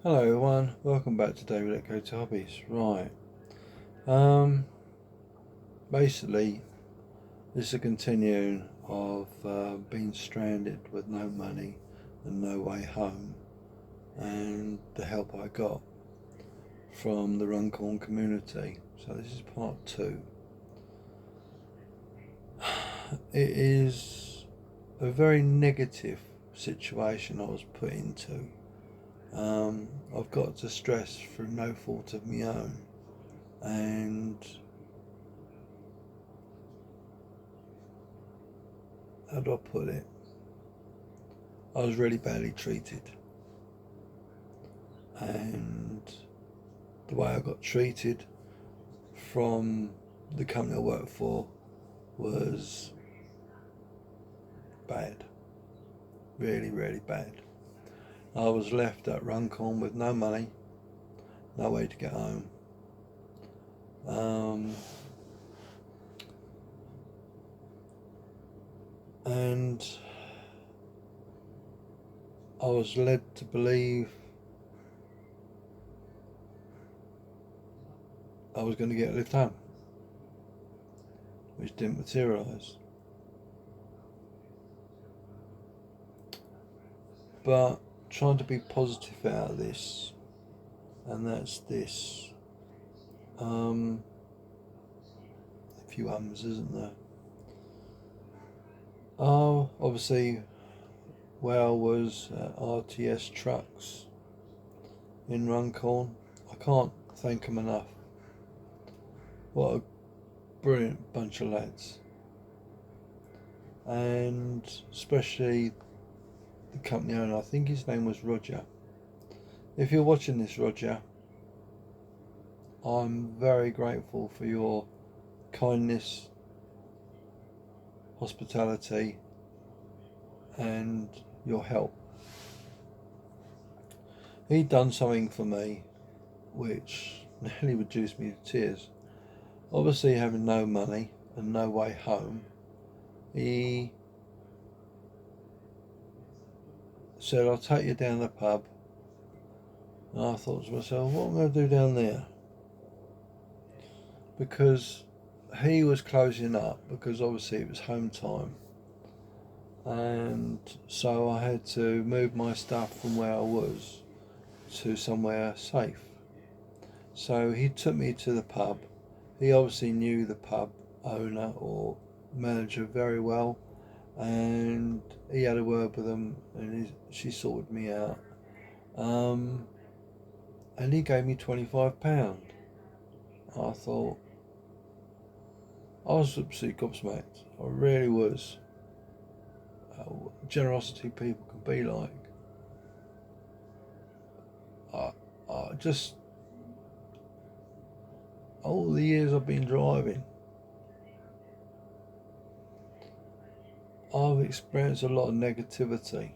Hello everyone, welcome back to David at Go to Hobbies. Right, um, basically this is a continuing of being stranded with no money and no way home, and the help I got from the Runcorn community. So this is part 2. It is a very negative situation I was put into. I've got to stress through no fault of my own, and how do I put it? I was really badly treated, and the way I got treated from the company I worked for was bad, really, really bad. I was left at Runcorn with no money, no way to get home. And I was led to believe I was going to get a lift home, which didn't materialise. But trying to be positive out of this, and that's this. A few ums, isn't there? Oh, obviously, well was RTS Trucks in Runcorn. I can't thank them enough. What a brilliant bunch of lads. And especially the company owner, I think his name was Roger. If you're watching this, Roger, I'm very grateful for your kindness, hospitality, and your help. He'd done something for me which nearly reduced me to tears. Obviously, having no money and no way home, he said, "I'll take you down the pub." And I thought to myself, what am I going to do down there? Because he was closing up, because obviously it was home time. And so I had to move my stuff from where I was to somewhere safe. So he took me to the pub. He obviously knew the pub owner or manager very well, and he had a word with them, and she sorted me out. And he gave me £25. I thought, I was absolutely gobsmacked. I really was. Generosity people can be like. I just, all the years I've been driving, I've experienced a lot of negativity.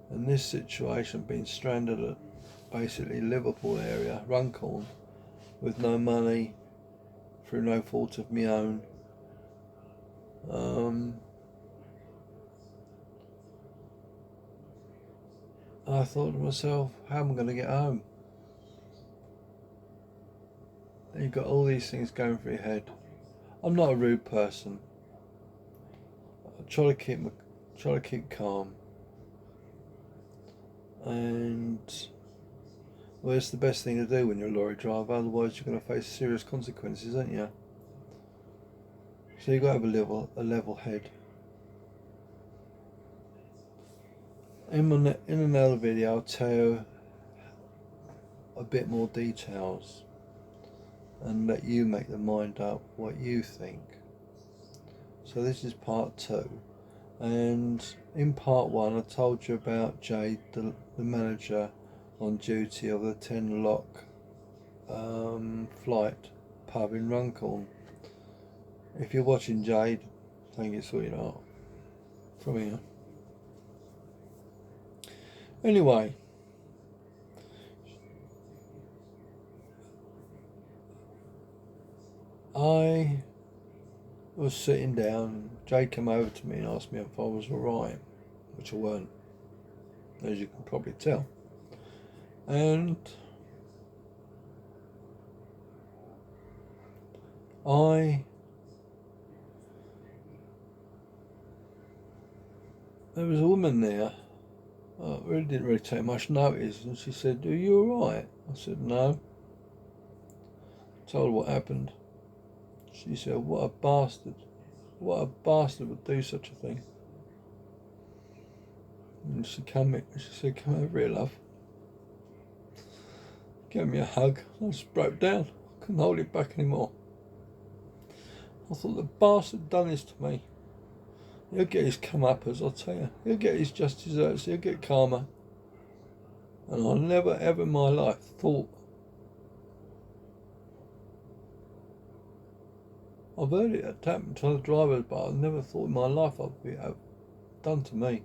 And this situation, being stranded at basically Liverpool area, Runcorn, with no money, through no fault of my own, I thought to myself, how am I going to get home? And you've got all these things going through your head. I'm not a rude person. I try to keep calm, and well, it's the best thing to do when you're a lorry driver. Otherwise, you're going to face serious consequences, aren't you? So you've got to have a level head. In another video, I'll tell you a bit more details and let you make the mind up what you think. So this is part 2, and in part 1 I told you about Jade, the manager on duty of the 10 Lock flight pub in Runcorn. If you're watching, Jade, thank you, sweetheart, from here. Anyway, I was sitting down. Jade came over to me and asked me if I was alright, which I weren't, as you can probably tell. And there was a woman there. I didn't really take much notice, and she said, "Are you alright?" I said, "No." Told her what happened. She said, "What a bastard. What a bastard would do such a thing." And she said, "Come over here, love." Gave me a hug. I just broke down. Couldn't hold it back anymore. I thought, the bastard done this to me. He'll get his comeuppance, I'll tell you. He'll get his just desserts. He'll get karma. And I never ever in my life thought. I've heard it happen to other drivers, but I never thought in my life I'd be done to me.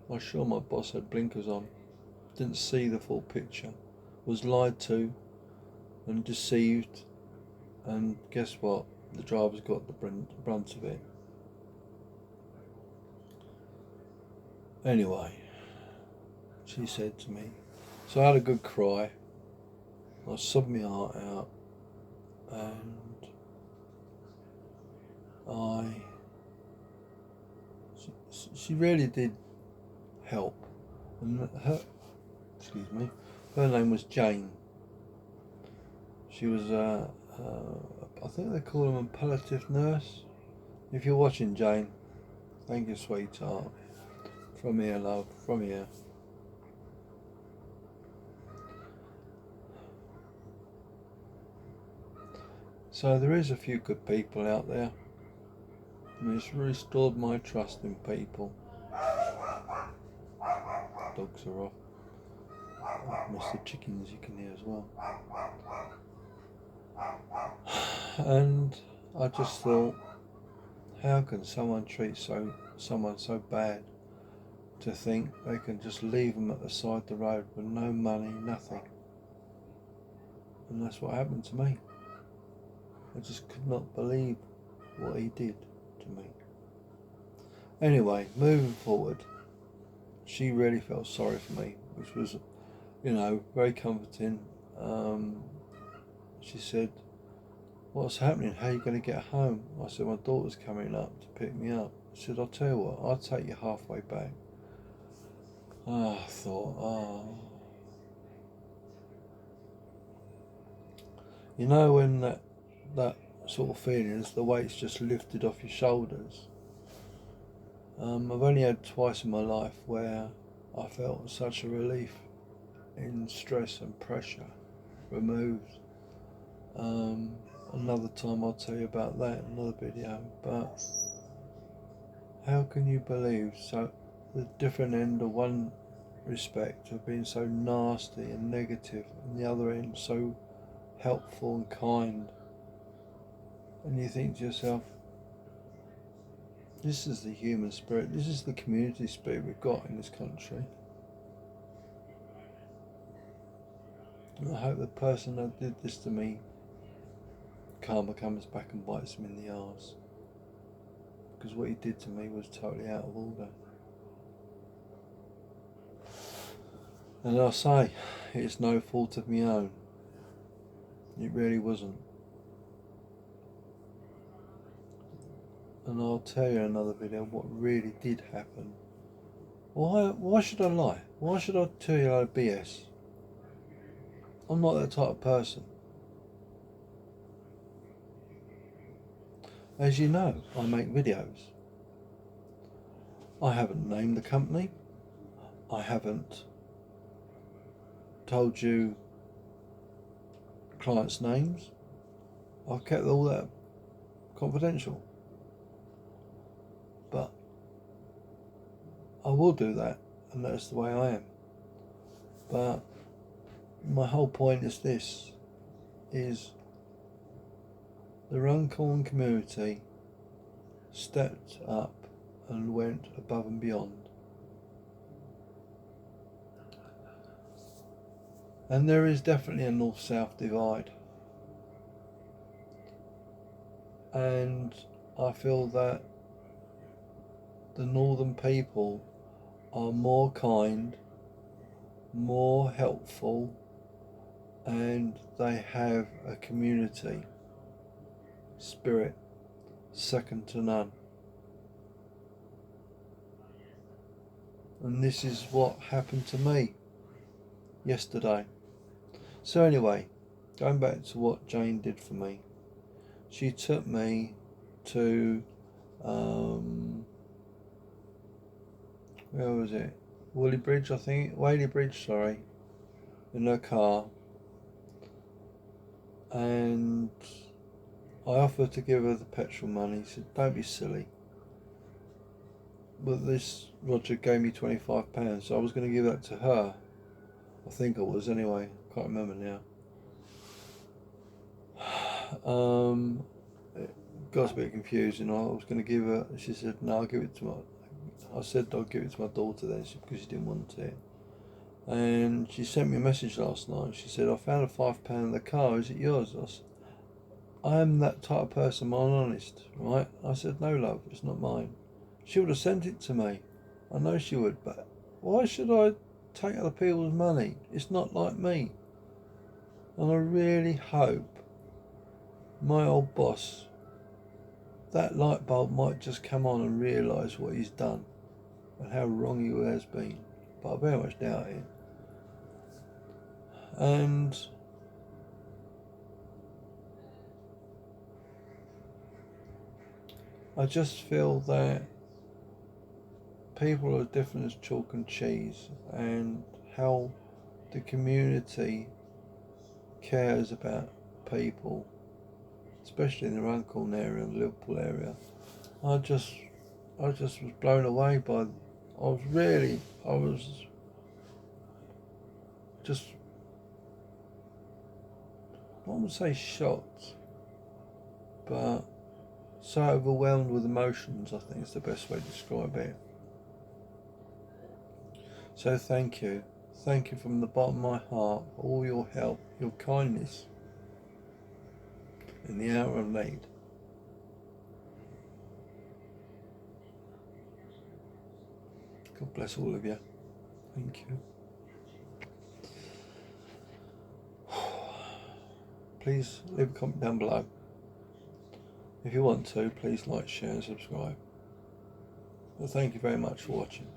I'm sure my boss had blinkers on. Didn't see the full picture. Was lied to and deceived. And guess what? The driver's got the brunt of it. Anyway, she said to me, so I had a good cry. I sobbed my heart out, and she really did help. And her name was Jane. She was I think they call them a palliative nurse. If you're watching, Jane, thank you, sweetheart. From here, love, from here. So there is a few good people out there, and it's restored my trust in people. Dogs are off. Mr. Chickens you can hear as well. And I just thought, how can someone treat someone so bad, to think they can just leave them at the side of the road with no money, nothing. And that's what happened to me. I just could not believe what he did to me. Anyway, moving forward, she really felt sorry for me, which was, very comforting. She said, "What's happening? How are you going to get home?" I said, "My daughter's coming up to pick me up." She said, "I'll tell you what, I'll take you halfway back." I thought, when that sort of feeling is, the weight's just lifted off your shoulders. I've only had twice in my life where I felt such a relief in stress and pressure removed. Another time I'll tell you about that in another video. But how can you believe the different end of one respect of being so nasty and negative, and the other end so helpful and kind? And you think to yourself, this is the human spirit, this is the community spirit we've got in this country. And I hope the person that did this to me, karma comes back and bites him in the arse, because what he did to me was totally out of order. And I say, it's no fault of my own. It really wasn't. And I'll tell you in another video what really did happen. Why should I lie? Why should I tell you a load of BS? I'm not that type of person. As you know, I make videos. I haven't named the company. I haven't told you clients' names. I've kept all that confidential. But I will do that, and that's the way I am. But my whole point is this, is the Runcorn community stepped up and went above and beyond. And there is definitely a north-south divide. And I feel that the northern people are more kind, more helpful, and they have a community spirit second to none. And this is what happened to me yesterday. So anyway, going back to what Jane did for me, she took me to where was it? Whaley Bridge, sorry, in her car, and I offered to give her the petrol money. She said, "Don't be silly." But this Roger gave me £25, so I was going to give that to her. I think I was anyway. Can't remember now. It got a bit confusing. I was going to give her. She said, "No, I'll give it to my." I said I'll give it to my daughter then, because she didn't want it. And she sent me a message last night. She said, "I found a £5 in the car. Is it yours?" I said, "I am that type of person. I'm honest, right?" I said, "No, love, it's not mine." She would have sent it to me. I know she would, but why should I take other people's money? It's not like me. And I really hope my old boss, that light bulb might just come on and realise what he's done and how wrong he has been. But I very much doubt it. And I just feel that people are different as chalk and cheese, and how the community cares about people, especially in the Runcorn area and the Liverpool area. I just was blown away by. I was just, I wouldn't say shocked, but so overwhelmed with emotions, I think is the best way to describe it. So thank you. Thank you from the bottom of my heart for all your help, your kindness in the hour of need. God bless all of you. Thank you. Please leave a comment down below. If you want to, please like, share and subscribe. Well, thank you very much for watching.